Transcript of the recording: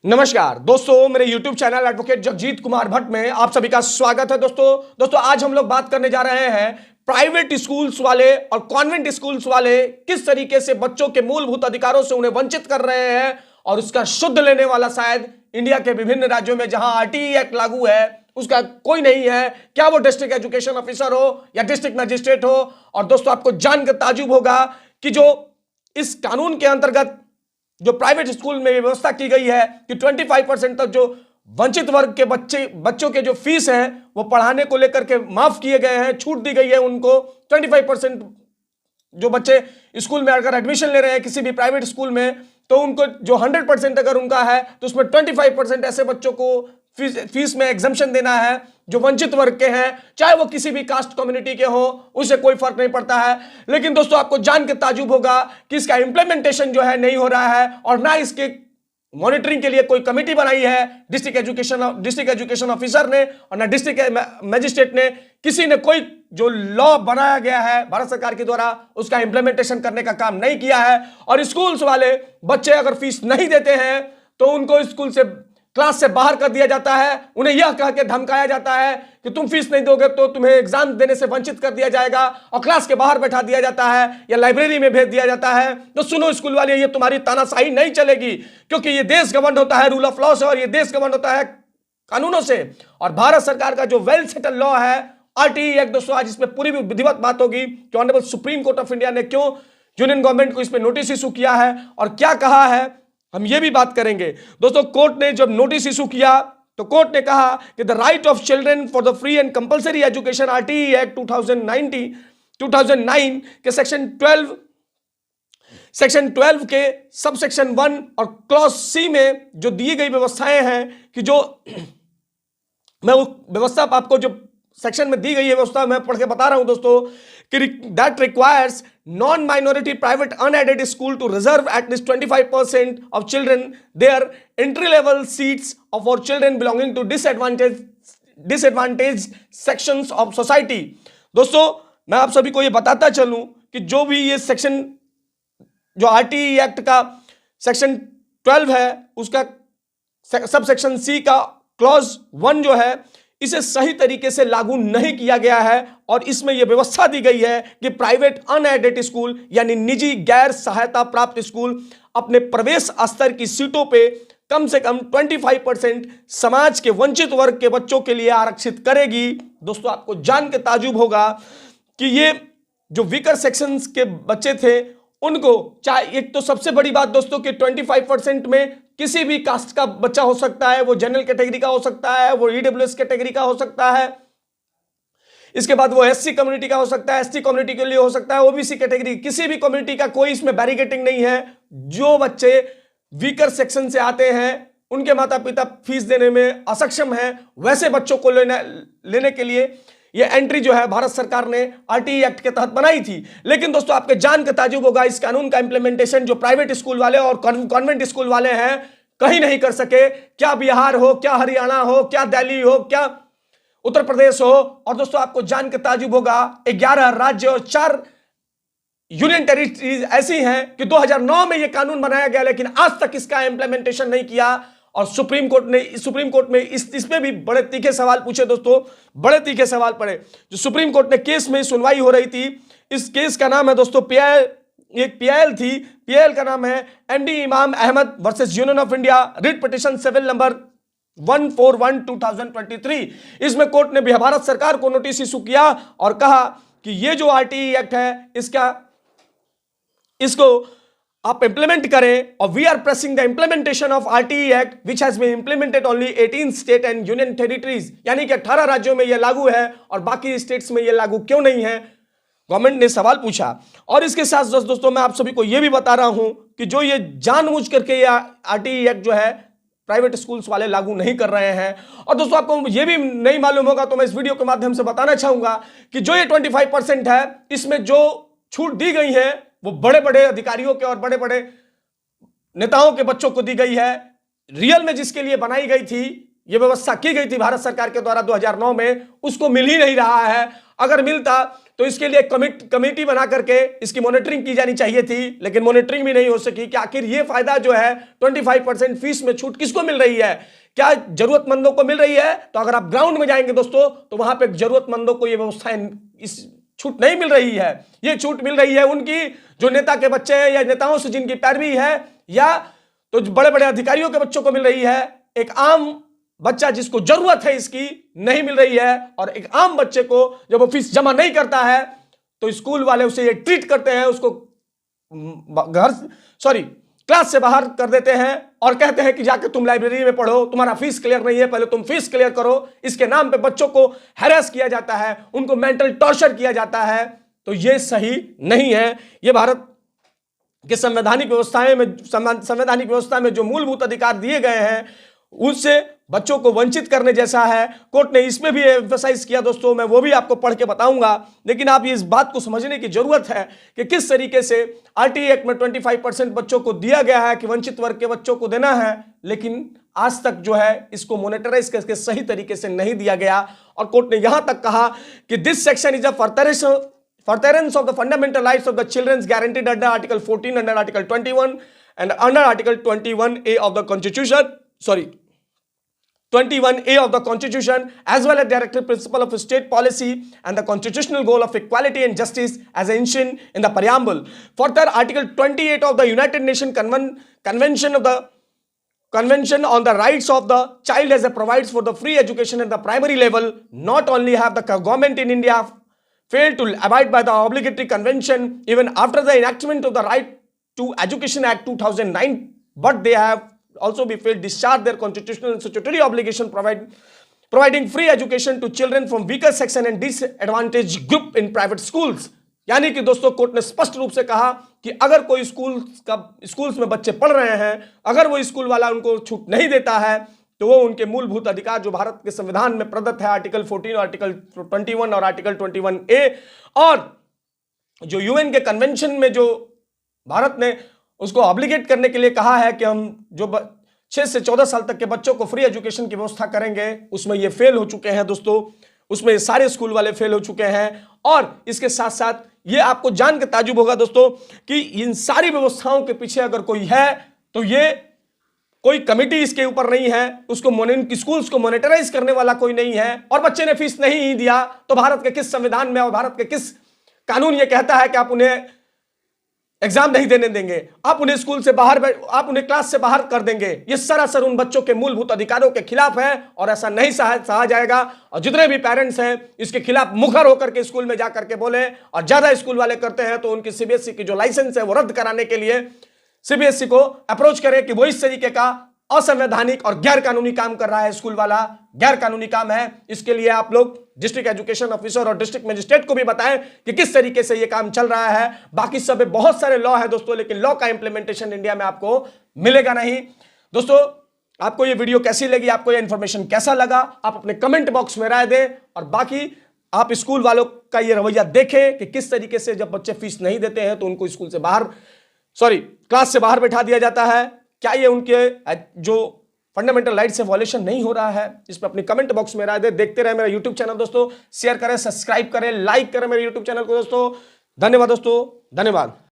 नमस्कार दोस्तों, मेरे YouTube channel advocate Jagjit Kumar Bhatt में आप सभी का स्वागत है। दोस्तों आज हम लोग बात करने जा रहे हैं प्राइवेट स्कूल्स वाले और कॉन्वेंट स्कूल्स वाले किस तरीके से बच्चों के मूलभूत अधिकारों से उन्हें वंचित कर रहे हैं और उसका शुद्ध लेने वाला शायद इंडिया के विभिन्न राज्यों में जहां आरटीई एक्ट लागू है उसका कोई नहीं है। क्या वो डिस्ट्रिक्ट एजुकेशन ऑफिसर हो या डिस्ट्रिक्ट मजिस्ट्रेट हो। और दोस्तों आपको जानकर ताजुब होगा कि जो इस कानून के अंतर्गत जो प्राइवेट स्कूल में व्यवस्था की गई है कि 25% तक जो वंचित वर्ग के बच्चों के जो फीस है वो पढ़ाने को लेकर के माफ किए गए हैं, छूट दी गई है उनको। 25% जो बच्चे स्कूल में अगर एडमिशन ले रहे हैं किसी भी प्राइवेट स्कूल में तो उनको जो 100% अगर उनका है तो उसमें 25% ऐसे बच्चों को फीस में एग्जम्पशन देना है जो वंचित वर्ग के हैं, चाहे वो किसी भी कास्ट कम्युनिटी के हो, उससे कोई फर्क नहीं पड़ता है। लेकिन दोस्तों आपको जान के ताजुब होगा कि इसका इंप्लीमेंटेशन जो है नहीं हो रहा है और ना इसके मॉनिटरिंग के लिए कोई कमेटी बनाई है डिस्ट्रिक्ट एजुकेशन ऑफिसर ने और ना डिस्ट्रिक्ट मजिस्ट्रेट ने। किसी ने कोई जो लॉ बनाया गया है भारत सरकार के द्वारा उसका इंप्लीमेंटेशन करने का काम नहीं किया है। और स्कूल्स वाले बच्चे अगर फीस नहीं देते हैं तो उनको स्कूल से क्लास से बाहर कर दिया जाता है, उन्हें यह कह के धमकाया जाता है कि तुम फीस नहीं दोगे तो तुम्हें एग्जाम देने से वंचित कर दिया जाएगा और क्लास के बाहर बैठा दिया जाता है या लाइब्रेरी में भेज दिया जाता है। तो सुनो स्कूल वाले, ये तुम्हारी तानाशाही नहीं चलेगी क्योंकि ये देश गवर्न होता है रूल ऑफ लॉ से और ये देश गवर्न होता है कानूनों से। और भारत सरकार का जो वेल सेटल लॉ है आरटीई एक्ट, दोस्तों आज इसमें पूरी विधिवत बात होगी कि honourable supreme court of India ने क्यों यूनियन गवर्नमेंट को इस पर नोटिस इशू किया है और क्या कहा है, हम ये भी बात करेंगे। दोस्तों कोर्ट ने जब नोटिस इशू किया तो कोर्ट ने कहा कि the right of children for the free and compulsory education RTE act 2009 के सेक्शन 12 के सब सेक्शन 1 और क्लॉज सी में जो दी गई व्यवस्थाएं हैं कि जो मैं वो व्यवस्था आपको जो सेक्शन में दी गई है व्यवस्था मैं पढ़ के बता रहा हूं दोस्तों कि that requires non-minority private unaided school to reserve at least 25% of children their entry-level seats for children belonging to disadvantaged sections of society। दोस्तों मैं आप सभी को ये बताता चलूं कि जो भी ये सेक्शन जो आरटीई एक्ट का सेक्शन 12 है उसका सब सेक्शन सी का क्लॉज 1 जो है इसे सही तरीके से लागू नहीं किया गया है और इसमें यह व्यवस्था दी गई है कि प्राइवेट अनएडेड स्कूल यानी निजी गैर सहायता प्राप्त स्कूल अपने प्रवेश स्तर की सीटों पे कम से कम 25% समाज के वंचित वर्ग के बच्चों के लिए आरक्षित करेगी। दोस्तों आपको जान के ताजुब होगा कि ये जो वीकर सेक्शंस के बच्चे थे उनको, चाहे एक तो सबसे बड़ी बात दोस्तों कि 25% में किसी भी कास्ट का बच्चा हो सकता है, वो जनरल कैटेगरी का हो सकता है, वो ईडब्ल्यूएस कैटेगरी का हो सकता है, इसके बाद वो एससी कम्युनिटी का हो सकता है, एसटी कम्युनिटी के लिए हो सकता है, ओबीसी कैटेगरी, किसी भी कम्युनिटी का कोई इसमें बैरिकेटिंग नहीं है। जो बच्चे वीकर सेक्शन से आते हैं उनके माता पिता फीस देने में असक्षम है वैसे बच्चों को लेने के लिए ये एंट्री जो है भारत सरकार ने आरटीई एक्ट के तहत बनाई थी। लेकिन दोस्तों आपके जान के ताजुब होगा इस कानून का इंप्लीमेंटेशन जो प्राइवेट स्कूल वाले और कॉन्वेंट स्कूल वाले हैं कहीं नहीं कर सके। क्या बिहार हो, क्या हरियाणा हो, क्या दिल्ली हो, क्या उत्तर प्रदेश हो। और दोस्तों आपको जान के ताजुब होगा 11 राज्य और 4 यूनियन टेरिटरीज ऐसी हैं कि 2009 में यह कानून बनाया गया लेकिन आज तक इसका इंप्लीमेंटेशन नहीं किया। और सुप्रीम कोर्ट में इसमें भी बड़े तीखे सवाल पूछे दोस्तों, बड़े तीखे सवाल पड़े। जो सुप्रीम कोर्ट ने केस में सुनवाई हो रही थी, इस केस का नाम है दोस्तों पीआईएल थी, पीआईएल का नाम है MD Imam Ahmad versus union of India, writ petition 7 number 141/2023। इसमें कोर्ट ने भारत सरकार को नोटिस इशू किया और कहा कि ये जो आरटीई एक्ट है इसको आप इंप्लीमेंट करें और we are pressing the implementation of RTE act which has been implemented only 18 state and union territories, यानी कि 18 राज्यों में यह लागू है और बाकी स्टेट्स में यह लागू क्यों नहीं है, गवर्नमेंट ने सवाल पूछा। और इसके साथ दोस्तों मैं आप सभी को यह भी बता रहा हूं कि जो ये जानबूझ करके यह आरटीई एक्ट जो है प्राइवेट स्कूल्स वाले लागू नहीं कर रहे हैं। और दोस्तों आपको यह भी नहीं मालूम होगा तो मैं इस वीडियो के माध्यम से बताना चाहूंगा कि जो ये 25% है इसमें जो छूट दी गई है वो बड़े बड़े अधिकारियों के और बड़े बड़े नेताओं के बच्चों को दी गई है। रियल में जिसके लिए बनाई गई थी, यह व्यवस्था की गई थी भारत सरकार के द्वारा 2009 में, उसको मिल ही नहीं रहा है। अगर मिलता तो इसके लिए कमेटी बना करके इसकी मॉनिटरिंग की जानी चाहिए थी, लेकिन मॉनिटरिंग भी नहीं हो सकी कि आखिर ये फायदा जो है 25% फीस में छूट किसको मिल रही है, क्या जरूरतमंदों को मिल रही है। तो अगर आप ग्राउंड में जाएंगे दोस्तों तो वहां पे जरूरतमंदों को ये व्यवस्थाएं, इस छूट नहीं मिल रही है। ये छूट मिल रही है उनकी जो नेता के बच्चे हैं या नेताओं से जिनकी पैरवी है, या तो बड़े बड़े अधिकारियों के बच्चों को मिल रही है। एक आम बच्चा जिसको जरूरत है इसकी नहीं मिल रही है, और एक आम बच्चे को जब वो फीस जमा नहीं करता है तो स्कूल वाले उसे ये ट्रीट करते हैं, उसको क्लास से बाहर कर देते हैं और कहते हैं कि जाकर तुम लाइब्रेरी में पढ़ो, तुम्हारा फीस क्लियर नहीं है, पहले तुम फीस क्लियर करो। इसके नाम पे बच्चों को हैरेस किया जाता है, उनको मेंटल टॉर्चर किया जाता है। तो ये सही नहीं है। ये भारत के संवैधानिक व्यवस्था में जो मूलभूत अधिकार दिए गए हैं उससे बच्चों को वंचित करने जैसा है। कोर्ट ने इसमें भी एम्फसाइज किया दोस्तों, मैं वो भी आपको पढ़ के बताऊंगा। लेकिन आप इस बात को समझने की जरूरत है कि किस तरीके से आरटीए एक्ट में 25% बच्चों को दिया गया है कि वंचित वर्ग के बच्चों को देना है, लेकिन आज तक जो है इसको मॉनिटराइज करके सही तरीके से नहीं दिया गया। और कोर्ट ने यहां तक कहा कि this section is a furtherance of the fundamental rights of the children guaranteed under Article 14, under Article 21 and under Article 21A of the Constitution, 21A of the Constitution, as well as directive principle of state policy and the constitutional goal of equality and justice as mentioned in the preamble. Further, Article 28 of the United Nations Convention on the Rights of the Child as provides for the free education at the primary level. Not only have the government in India failed to abide by the obligatory convention even after the enactment of the Right to Education Act 2009, but they have also be failed discharge their constitutional and statutory obligation providing free education to children from weaker section and disadvantaged group in private schools. यानी कि दोस्तों court ने स्पष्ट रूप से कहा कि अगर कोई स्कूल्स में बच्चे पढ़ रहे हैं, अगर वो स्कूल वाला उनको छूट नहीं देता है तो वो उनके मूलभूत अधिकार जो भारत के संविधान में प्रदत्त है, आर्टिकल 14, आर्टिकल 21 और आर्टिकल 21A, और जो यूएन के कन्वेंशन में जो भारत ने उसको ऑब्लिगेट करने के लिए कहा है कि हम जो 6 से 14 साल तक के बच्चों को फ्री एजुकेशन की व्यवस्था करेंगे, उसमें ये फेल हो चुके हैं दोस्तों। उसमें सारे स्कूल वाले फेल हो चुके हैं। और इसके साथ साथ ये आपको जान के ताजुब होगा दोस्तों कि इन सारी व्यवस्थाओं के पीछे अगर कोई है तो ये कोई कमेटी इसके ऊपर नहीं है, उसको स्कूल्स को मॉनिटराइज करने वाला कोई नहीं है, और बच्चे ने फीस नहीं ही दिया तो भारत के किस संविधान में और भारत के किस कानून ये कहता है कि आप उन्हें एग्जाम नहीं देने देंगे, आप उन्हें स्कूल से बाहर, आप उन्हें क्लास से बाहर कर देंगे। ये सरासर उन बच्चों के मूलभूत अधिकारों के खिलाफ है और ऐसा नहीं सहा जाएगा। और जितने भी पेरेंट्स हैं इसके खिलाफ मुखर होकर के स्कूल में जाकर के बोले, और ज्यादा स्कूल वाले करते हैं तो उनकी सीबीएसई की जो लाइसेंस है वो रद्द कराने के लिए सीबीएसई को अप्रोच करें कि वो इस तरीके का असंवैधानिक और गैर कानूनी काम कर रहा है, स्कूल वाला गैर कानूनी काम है। इसके लिए आप लोग डिस्ट्रिक्ट एजुकेशन ऑफिसर और डिस्ट्रिक्ट मजिस्ट्रेट को भी बताएं कि किस तरीके से ये काम चल रहा है। बाकी सब बहुत सारे लॉ है दोस्तों, लेकिन लॉ का इंप्लीमेंटेशन इंडिया में आपको मिलेगा नहीं। दोस्तों आपको ये वीडियो कैसी लगी, आपको ये इंफॉर्मेशन कैसा लगा, आप अपने कमेंट बॉक्स में राय दें। और बाकी आप स्कूल वालों का ये रवैया देखें कि किस तरीके से जब बच्चे फीस नहीं देते हैं तो उनको स्कूल से बाहर, क्लास से बाहर बैठा दिया जाता है। क्या ये उनके जो फंडामेंटल राइट से वॉयलेशन नहीं हो रहा है? इस पर अपनी कमेंट बॉक्स में राय दे। देखते रहे मेरा यूट्यूब चैनल दोस्तों, शेयर करें, सब्सक्राइब करें, लाइक करें मेरे यूट्यूब चैनल को दोस्तों। धन्यवाद दोस्तों, धन्यवाद।